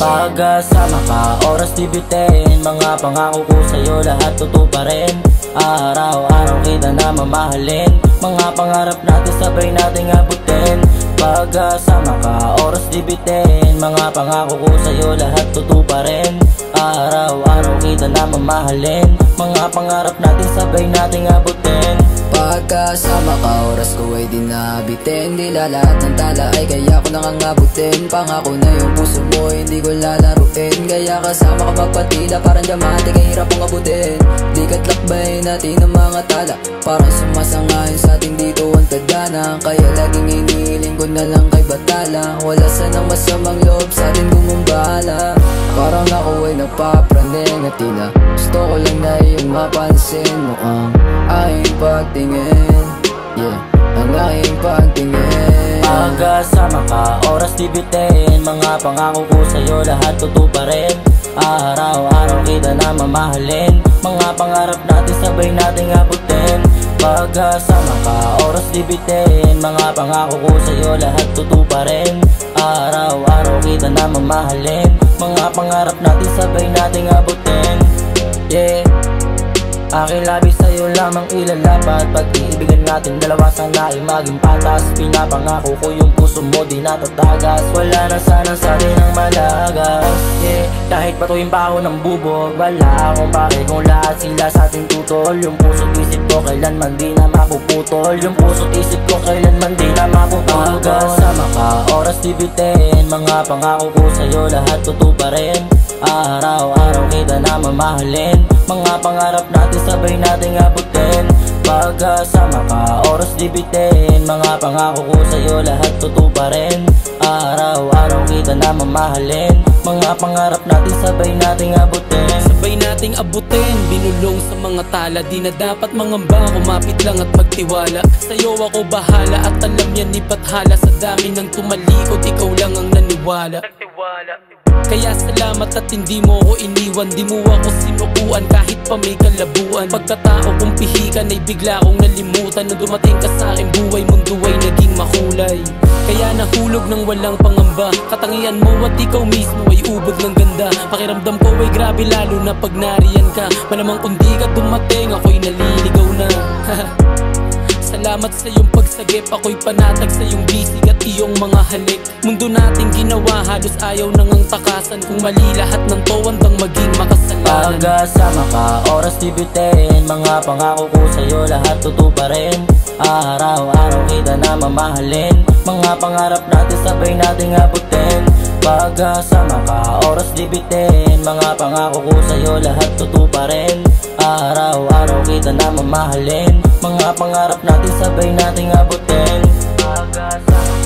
Pagkasama ka, oras di bitin. Mga pangako ko sa'yo, lahat tutuparin. Araw-araw kita na mamahalin. Mga pangarap natin sabay nating abutin. Pagkasama ka, oras di bitin. Mga pangako ko sa'yo, lahat tutuparin. Araw-araw kita na mamahalin. Mga pangarap natin sabay nating abutin. Pagkasama ka, oras ko ay di nabitin. Di lahat ng tala ay kaya ko nang abutin. Pangako na yung puso mo, hindi ko lalaruin. Kaya kasama ka magpatila, parang diamante, kaya hirap kong abutin. Di katlakbay natin ang mga tala, parang sumasangayon sa atin dito ang tadhana. Kaya laging inihiling ko na lang kay Batala. Wala sanang masamang loob sa atin gumumbala. Parang ako ay napapraning at tila gusto ko lang na iyong mapansin mo ang aking pagtingin. Yeah, ang aking pagtingin. Pagkasama ka, oras di bitin. Mga pangako ko sa'yo, lahat tutuparin. Araw-araw kita na mamahalin. Mga pangarap natin sabay nating abutin. Pagkasama ka, oras di bitin. Mga pangako ko sa'yo, lahat tutuparin. Araw-araw kita na mamahalin. Mga pangarap natin sabay nating abutin. Yeah, aking labis sa'yo lamang ilalapat. Pag-iibigan natin dalawa sana ay maging patas. Pinapangako ko yung puso mo di natatagas. Wala na sana sa atin ang malagas. Yeah, kahit patuhin pa ako ng bubog, wala akong pake kung lahat sila sa ating tutol. Yung puso't isip ko kailanman di na mapuputol. Yung puso't isip ko kailanman di na mapuputol. Pagkasama ka, oras di bitin. Mga pangako ko sa'yo, lahat tutuparin. Araw-araw kita na mamahalin. Mga pangarap natin sabay nating abutin. Pagkasama ka, oras di bitin. Mga pangako ko sa'yo, lahat tutuparin. Araw-araw kita na mamahalin. Mga pangarap natin sabay nating abutin. Sabay nating abutin, binulong sa mga tala. Di na dapat mangamba, kumapit lang at magtiwala. Sa'yo ako bahala at alam yan ipathala. Sa dami ng tumalikod, ikaw lang ang naniwala. Kaya salamat at hindi mo ko iniwan. Di mo ako sinukuan kahit pa may kalabuan. Pagkatao kong pihikan ay bigla kong nalimutan. Nung dumating ka sa aking buhay, mundo ay naging makulay. Kaya nahulog ng walang pangamba. Katangian mo at ikaw mismo ay ubod ng ganda. Pakiramdam ko ay grabe lalo na pag nariyan ka. Malamang kung di ka dumating, ako'y naliligaw na. Salamat sa iyong pagsagip, ako'y panatag sa iyong bisig at iyong mga halik. Mundo nating ginawa, halos ayaw nang ang takasan. Kung mali lahat ng to, handang maging makasalanan. Pagkasama ka, oras di bitin. Mga pangako ko sa'yo, lahat tutuparin. Araw-araw kita na mamahalin. Mga pangarap natin sabay nating abutin. Pagkasama ka, oras di bitin. Mga pangako ko sa'yo, lahat tutuparin. Araw-araw kita na mamahalin. Mga pangarap natin sabay nating abutin. Pagkasama